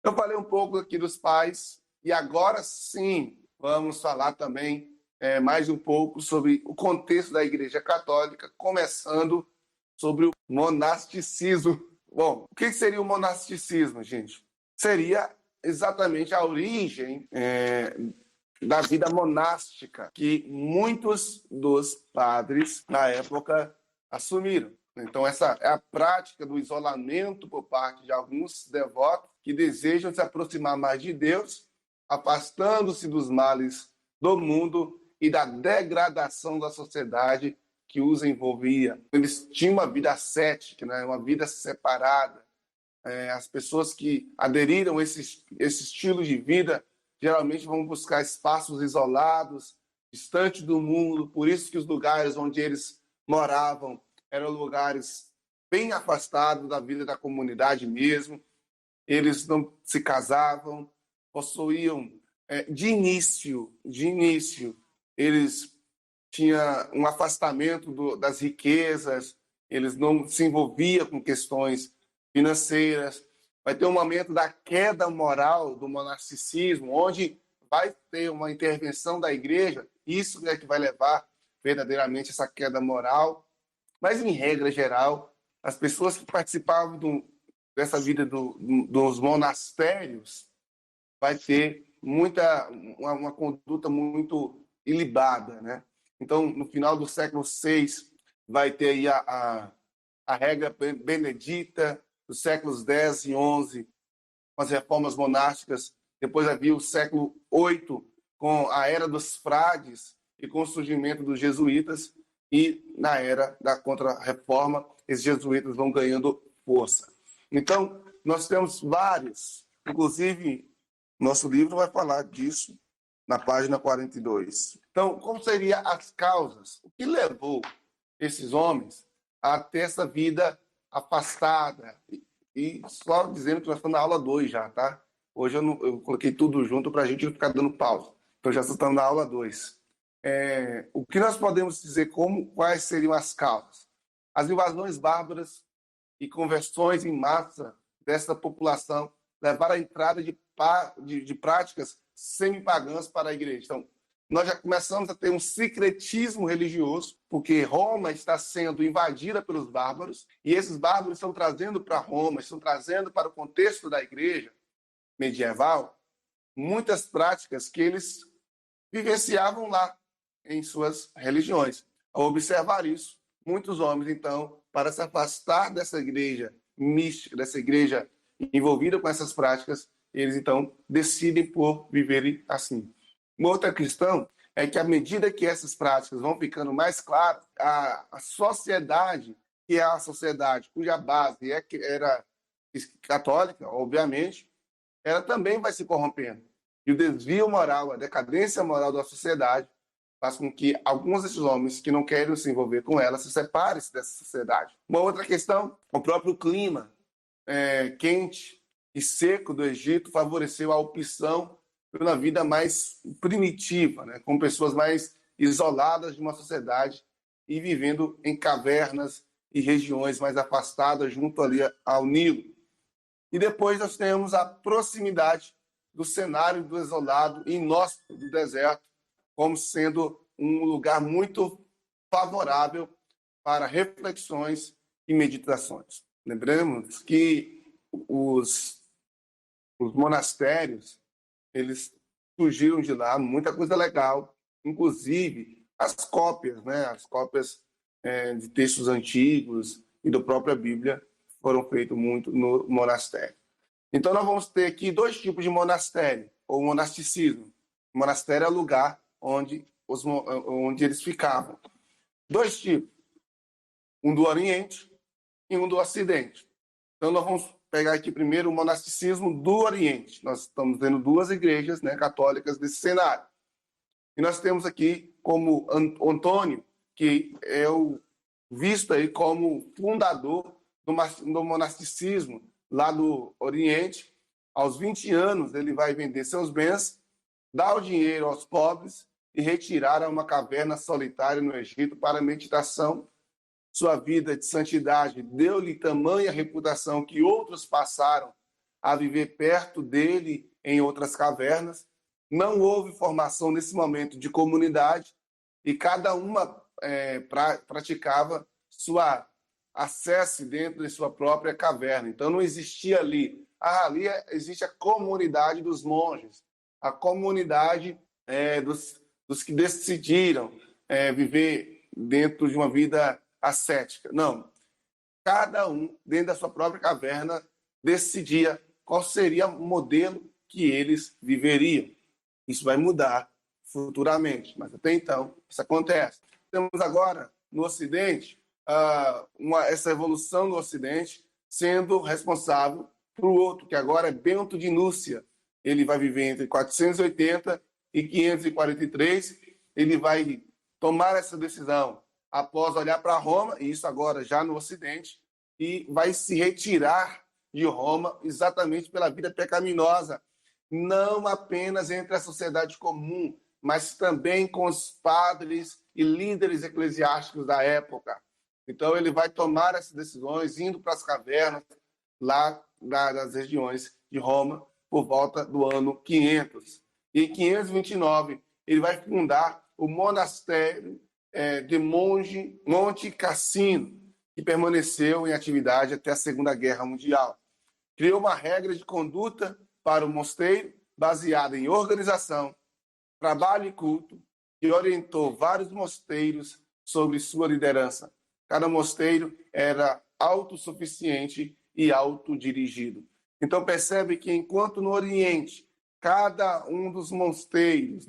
Eu falei um pouco aqui dos pais e agora sim vamos falar também mais um pouco sobre o contexto da Igreja Católica, começando sobre o monasticismo. Bom, o que seria o monasticismo, gente? Seria exatamente a origem da vida monástica que muitos dos padres na época assumiram. Então, essa é a prática do isolamento por parte de alguns devotos que desejam se aproximar mais de Deus, afastando-se dos males do mundo e da degradação da sociedade que os envolvia. Eles tinham uma vida ascética, né? Uma vida separada. As pessoas que aderiram a esse estilo de vida geralmente vão buscar espaços isolados, distantes do mundo, por isso que os lugares onde eles moravam eram lugares bem afastados da vida da comunidade mesmo. Eles não se casavam, possuíam, de início, eles tinham um afastamento das riquezas, eles não se envolviam com questões financeiras. Vai ter um momento da queda moral do monasticismo, onde vai ter uma intervenção da igreja, isso é que vai levar verdadeiramente essa queda moral. Mas, em regra geral, as pessoas que participavam dessa vida dos monastérios vai ter uma conduta muito ilibada, né? Então, no final do século VI, vai ter aí a regra benedita, dos séculos X e XI, com as reformas monásticas. Depois havia o século VIII, com a era dos frades e com o surgimento dos jesuítas. E na era da Contra-Reforma, esses jesuítas vão ganhando força. Então, nós temos vários, inclusive, nosso livro vai falar disso na página 42. Então, como seriam as causas? O que levou esses homens a ter essa vida afastada? E só dizendo que nós estamos na aula 2 já, tá? Hoje eu coloquei tudo junto para a gente não ficar dando pausa. Então, já estamos na aula 2. O que nós podemos dizer quais seriam as causas? As invasões bárbaras e conversões em massa dessa população levaram à entrada de práticas semi-pagãs para a igreja. Então, nós já começamos a ter um secretismo religioso, porque Roma está sendo invadida pelos bárbaros, e esses bárbaros estão trazendo para Roma, estão trazendo para o contexto da igreja medieval, muitas práticas que eles vivenciavam lá em suas religiões. Ao observar isso, muitos homens, então, para se afastar dessa igreja mística, dessa igreja envolvida com essas práticas, eles, então, decidem por viverem assim. Uma outra questão é que, à medida que essas práticas vão ficando mais claras, a sociedade, que é a sociedade cuja base era católica, obviamente, ela também vai se corrompendo. E o desvio moral, a decadência moral da sociedade faz com que alguns desses homens que não querem se envolver com ela se separem dessa sociedade. Uma outra questão, o próprio clima quente e seco do Egito favoreceu a opção pela vida mais primitiva, né, com pessoas mais isoladas de uma sociedade e vivendo em cavernas e regiões mais afastadas junto ali ao Nilo. E depois nós temos a proximidade do cenário do isolado e inóspito do deserto, como sendo um lugar muito favorável para reflexões e meditações. Lembremos que os monastérios, eles surgiram de lá, muita coisa legal, inclusive as cópias, né? As cópias de textos antigos e da própria Bíblia foram feitas muito no monastério. Então, nós vamos ter aqui dois tipos de monastério, ou monasticismo. O monastério é o lugar onde eles ficavam. Dois tipos, um do Oriente e um do Ocidente. Então, nós vamos pegar aqui primeiro o monasticismo do Oriente. Nós estamos vendo duas igrejas, né, católicas desse cenário. E nós temos aqui como Antônio, que é visto aí como fundador do monasticismo lá do Oriente. Aos 20 anos, ele vai vender seus bens, dar o dinheiro aos pobres e retirar a uma caverna solitária no Egito para meditação. Sua vida de santidade deu-lhe tamanha reputação que outros passaram a viver perto dele em outras cavernas. Não houve formação nesse momento de comunidade e cada uma praticava sua acesso dentro de sua própria caverna. Então não existia ali. Existe a comunidade dos monges, a comunidade dos que decidiram viver dentro de uma vida ascética. Não. Cada um, dentro da sua própria caverna, decidia qual seria o modelo que eles viveriam. Isso vai mudar futuramente, mas até então isso acontece. Temos agora, no Ocidente, essa evolução no Ocidente sendo responsável para o outro, que agora é Bento de Núcia. Ele vai viver entre 480 e 543. Ele vai tomar essa decisão após olhar para Roma, e isso agora já no Ocidente, e vai se retirar de Roma exatamente pela vida pecaminosa, não apenas entre a sociedade comum, mas também com os padres e líderes eclesiásticos da época. Então ele vai tomar essas decisões indo para as cavernas lá das regiões de Roma por volta do ano 500. E em 529 ele vai fundar o monastério de Monte Cassino, que permaneceu em atividade até a Segunda Guerra Mundial. Criou uma regra de conduta para o mosteiro baseada em organização, trabalho e culto, e orientou vários mosteiros sobre sua liderança. Cada mosteiro era autossuficiente e autodirigido. Então percebe que enquanto no Oriente, cada um dos mosteiros,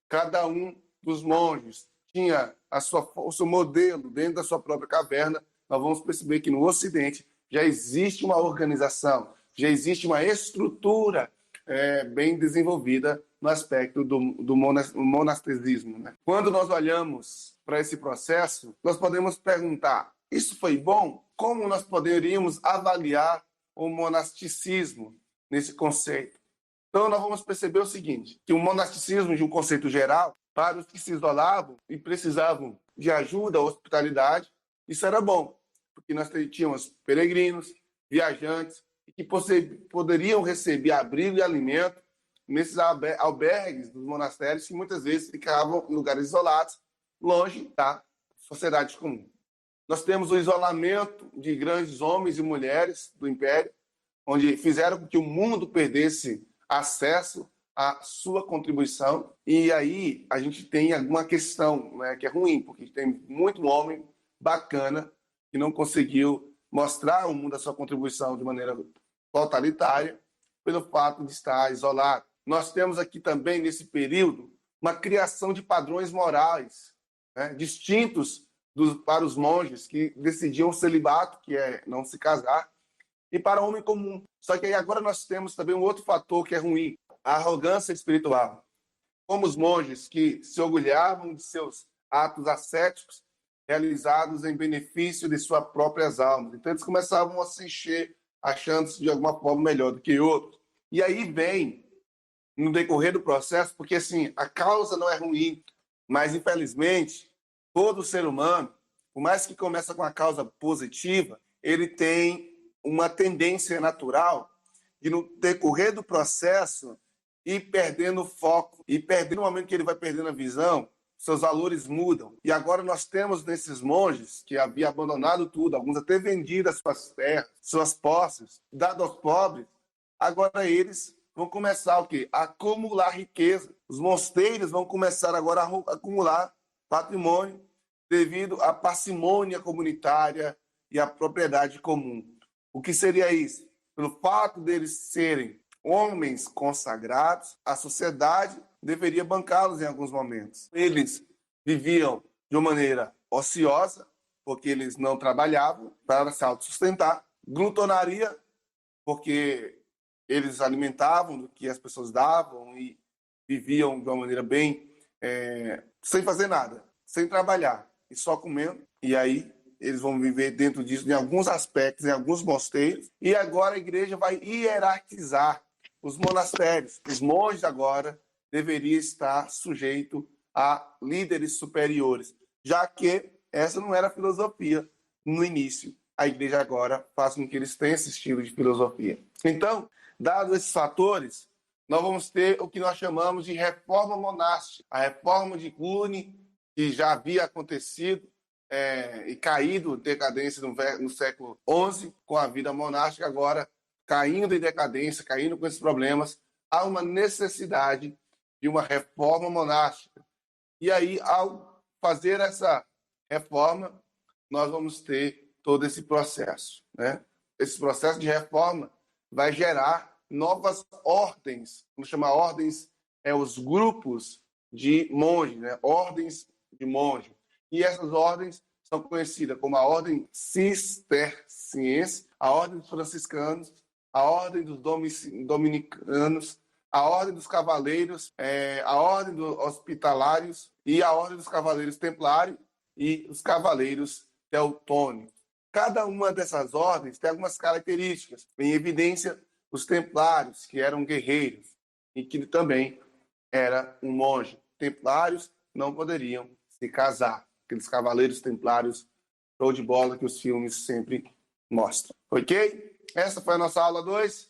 cada um dos monges tinha o seu modelo dentro da sua própria caverna, nós vamos perceber que no Ocidente já existe uma organização, já existe uma estrutura bem desenvolvida no aspecto do monasticismo. Quando nós olhamos para esse processo, nós podemos perguntar, isso foi bom? Como nós poderíamos avaliar o monasticismo nesse conceito? Então, nós vamos perceber o seguinte, que o monasticismo, de um conceito geral, para os que se isolavam e precisavam de ajuda, hospitalidade, isso era bom, porque nós tínhamos peregrinos, viajantes, que poderiam receber abrigo e alimento nesses albergues dos monastérios, que muitas vezes ficavam em lugares isolados, longe da sociedade comum. Nós temos o isolamento de grandes homens e mulheres do Império, onde fizeram com que o mundo perdesse acesso à sua contribuição. E aí a gente tem alguma questão que é ruim, porque tem muito homem bacana que não conseguiu mostrar ao mundo a sua contribuição de maneira totalitária pelo fato de estar isolado. Nós temos aqui também, nesse período, uma criação de padrões morais distintos para os monges que decidiam o celibato, que é não se casar, e para o homem comum. Só que aí agora nós temos também um outro fator que é ruim, a arrogância espiritual. Como os monges que se orgulhavam de seus atos ascéticos realizados em benefício de suas próprias almas. Então eles começavam a se encher, achando-se de alguma forma melhor do que outros. E aí vem, no decorrer do processo, porque assim, a causa não é ruim, mas infelizmente, todo ser humano, por mais que comece com a causa positiva, ele tem uma tendência natural de, no decorrer do processo, ir perdendo o foco, e perdendo, no momento que ele vai perdendo a visão, seus valores mudam. E agora nós temos nesses monges que haviam abandonado tudo, alguns até vendido as suas terras, suas posses, dado aos pobres, agora eles vão começar o quê? A acumular riqueza. Os mosteiros vão começar agora a acumular patrimônio devido à parcimônia comunitária e à propriedade comum. O que seria isso? Pelo fato deles serem homens consagrados, a sociedade deveria bancá-los em alguns momentos. Eles viviam de uma maneira ociosa, porque eles não trabalhavam para se autossustentar. Glutonaria, porque eles alimentavam do que as pessoas davam e viviam de uma maneira bem sem fazer nada, sem trabalhar e só comendo. E aí eles vão viver dentro disso em alguns aspectos, em alguns mosteiros. E agora a igreja vai hierarquizar os monastérios. Os monges agora deveriam estar sujeitos a líderes superiores, já que essa não era a filosofia no início. A igreja agora faz com que eles tenham esse estilo de filosofia. Então, Dados esses fatores, nós vamos ter o que nós chamamos de reforma monástica. A reforma de Cluny, que já havia acontecido e caído em decadência no século XI, com a vida monástica, agora caindo em decadência, caindo com esses problemas, há uma necessidade de uma reforma monástica. E aí, ao fazer essa reforma, nós vamos ter todo esse processo, né? Esse processo de reforma vai gerar novas ordens, vamos chamar ordens, os grupos de monges, né? Ordens de monges. E essas ordens são conhecidas como a ordem cisterciense, a ordem dos franciscanos, a ordem dos dominicanos, a ordem dos cavaleiros, a ordem dos hospitalários e a ordem dos cavaleiros templários e os cavaleiros teutônicos. Cada uma dessas ordens tem algumas características. Em evidência, os templários, que eram guerreiros e que também era um monge. Templários não poderiam se casar. Aqueles cavaleiros templários, show de bola, que os filmes sempre mostram. Ok? Essa foi a nossa aula 2.